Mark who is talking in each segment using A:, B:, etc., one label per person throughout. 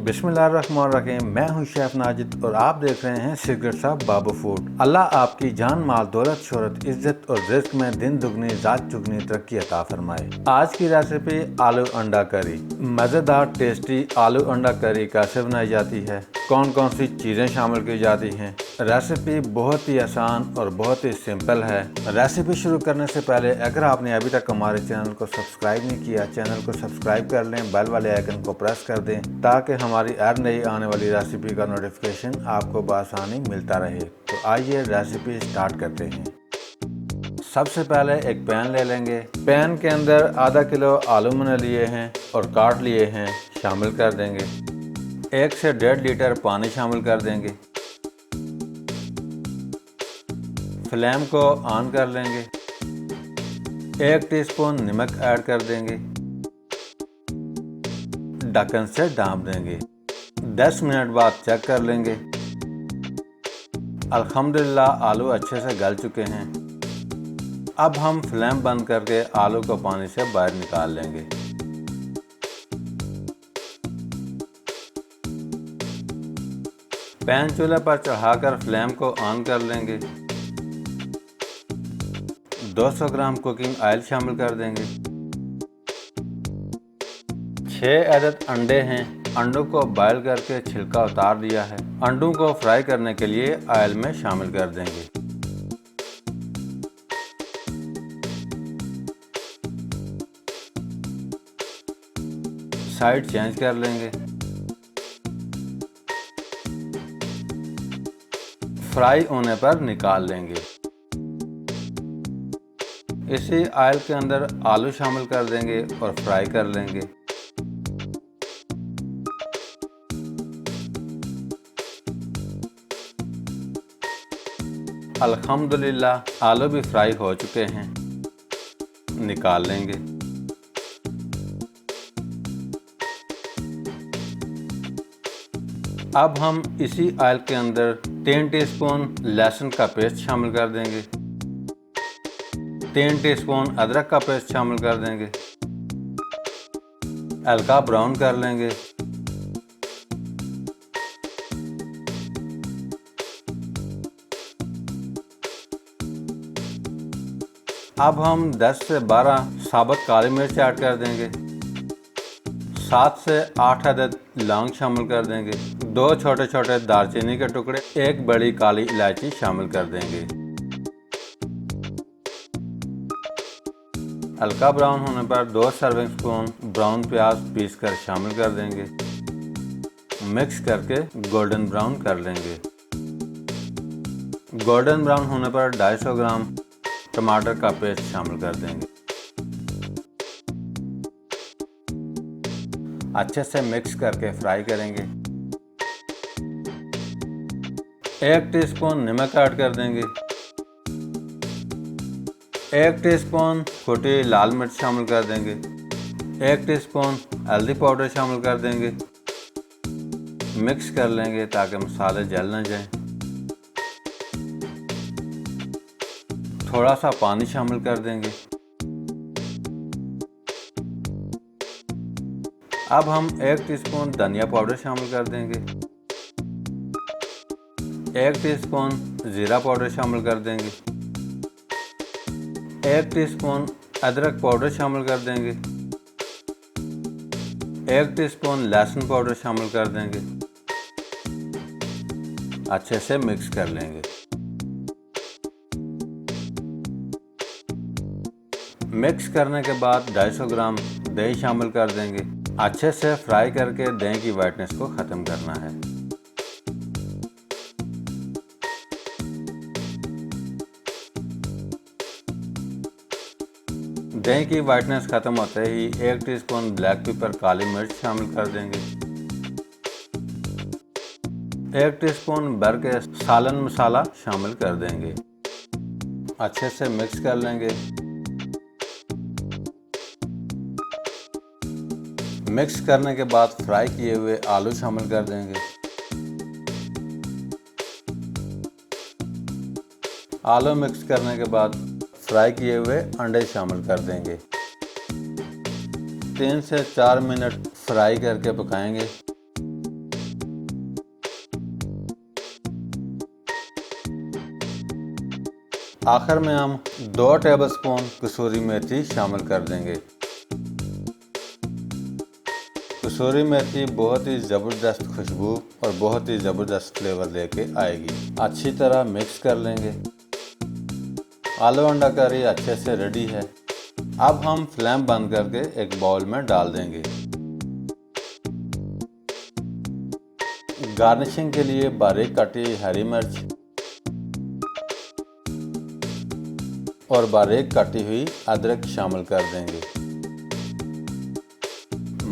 A: बिस्मिल्लाहिर्रहमानिर्रहीम। मैं हूं शेफ नाजिद और आप देख रहे हैं सीक्रेट्स ऑफ बाबू फूड। अल्लाह आपकी जान, माल, दौलत, शोहरत, इज्जत और रिस्क में दिन दुगनी रात चुगनी तरक्की अता फरमाए। आज की रेसिपी आलू अंडा करी। मज़ेदार टेस्टी आलू अंडा करी कैसे बनाई जाती है, कौन कौन सी चीज़ें शामिल की जाती हैं। रेसिपी बहुत ही आसान और बहुत ही सिंपल है। रेसिपी शुरू करने से पहले अगर आपने अभी तक हमारे चैनल को सब्सक्राइब नहीं किया, चैनल को सब्सक्राइब कर लें, बेल वाले आइकन को प्रेस कर दें ताकि हमारी हर नई आने वाली रेसिपी का नोटिफिकेशन आपको बआसानी मिलता रहे। तो आइए रेसिपी स्टार्ट करते हैं। सबसे पहले एक पैन ले लेंगे। पैन के अंदर आधा किलो आलू मैंने लिए हैं और काट लिए हैं, शामिल कर देंगे। 1 से 1.5 लीटर पानी शामिल कर देंगे। फ्लेम को ऑन कर लेंगे। 1 टीस्पून नमक ऐड कर देंगे। ढक्कन से ढाँप देंगे। 10 मिनट बाद चेक कर लेंगे। अल्हम्दुलिल्लाह आलू अच्छे से गल चुके हैं। अब हम फ्लेम बंद करके आलू को पानी से बाहर निकाल लेंगे। पैन चूल्हे पर चढ़ाकर फ्लेम को ऑन कर लेंगे। 200 ग्राम कुकिंग ऑयल शामिल कर देंगे। 6 अदद अंडे हैं। अंडों को बॉयल करके छिलका उतार दिया है। अंडों को फ्राई करने के लिए ऑयल में शामिल कर देंगे। साइड चेंज कर लेंगे। फ्राई होने पर निकाल लेंगे। इसी ऑयल के अंदर आलू शामिल कर देंगे और फ्राई कर लेंगे। अल्हम्दुलिल्लाह आलू भी फ्राई हो चुके हैं, निकाल लेंगे। अब हम इसी ऑयल के अंदर 3 टीस्पून लहसुन का पेस्ट शामिल कर देंगे। 3 टीस्पून अदरक का पेस्ट शामिल कर देंगे। हल्का ब्राउन कर लेंगे। अब हम 10 से 12 साबुत काली मिर्च ऐड कर देंगे। 7 से 8 अदद लौंग शामिल कर देंगे। 2 छोटे छोटे दालचीनी के टुकड़े, 1 बड़ी काली इलायची शामिल कर देंगे। हल्का ब्राउन होने पर 2 सर्विंग स्पून ब्राउन प्याज पीस कर शामिल कर देंगे। मिक्स करके गोल्डन ब्राउन कर लेंगे। गोल्डन ब्राउन होने पर 250 ग्राम टमाटर का पेस्ट शामिल कर देंगे। अच्छे से मिक्स करके फ्राई करेंगे। 1 टीस्पून नमक ऐड कर देंगे। 1 टीस्पून कुटी लाल मिर्च शामिल कर देंगे। 1 टीस्पून हल्दी पाउडर शामिल कर देंगे। मिक्स कर लेंगे ताकि मसाले जल न जाएं। थोड़ा सा पानी शामिल कर देंगे। अब हम 1 टीस्पून धनिया पाउडर शामिल कर देंगे। 1 टीस्पून जीरा पाउडर शामिल कर देंगे। 1 टीस्पून अदरक पाउडर शामिल कर देंगे। 1 टीस्पून लहसुन पाउडर शामिल कर देंगे। अच्छे से मिक्स कर लेंगे। मिक्स करने के बाद 250 ग्राम दही शामिल कर देंगे। अच्छे से फ्राई करके दही की वाइटनेस को ख़त्म करना है। दही की वाइटनेस ख़त्म होते ही 1 टीस्पून ब्लैक पेपर काली मिर्च शामिल कर देंगे। 1 टीस्पून भर के सालन मसाला शामिल कर देंगे। अच्छे से मिक्स कर लेंगे। मिक्स करने के बाद फ्राई किए हुए आलू शामिल कर देंगे। आलू मिक्स करने के बाद फ्राई किए हुए अंडे शामिल कर देंगे। 3 से 4 मिनट फ्राई करके पकाएंगे। आखिर में हम 2 टेबलस्पून कसूरी मेथी शामिल कर देंगे। कसूरी मेथी बहुत ही ज़बरदस्त खुशबू और बहुत ही ज़बरदस्त फ्लेवर लेके आएगी। अच्छी तरह मिक्स कर लेंगे। आलू अंडा करी अच्छे से रेडी है। अब हम फ्लेम बंद करके एक बाउल में डाल देंगे। गार्निशिंग के लिए बारीक कटी हरी मिर्च और बारीक कटी हुई अदरक शामिल कर देंगे।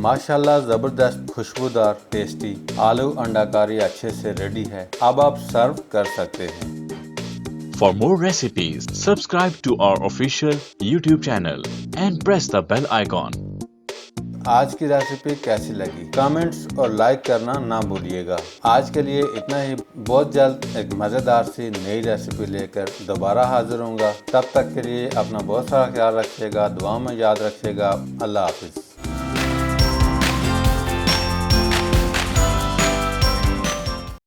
A: माशाल्लाह ज़बरदस्त खुशबूदार टेस्टी आलू अंडा करी अच्छे से रेडी है। अब आप सर्व कर सकते हैं।
B: For more recipes, subscribe to our official YouTube channel and press the bell icon.
A: आज की रेसिपी कैसी लगी कमेंट्स और लाइक करना ना भूलिएगा। आज के लिए इतना ही। बहुत जल्द एक मज़ेदार सी नई रेसिपी लेकर दोबारा हाजिर होऊंगा। तब तक के लिए अपना बहुत सारा ख्याल रखिएगा, दुआ में याद रखिएगा। अल्लाह हाफिज़।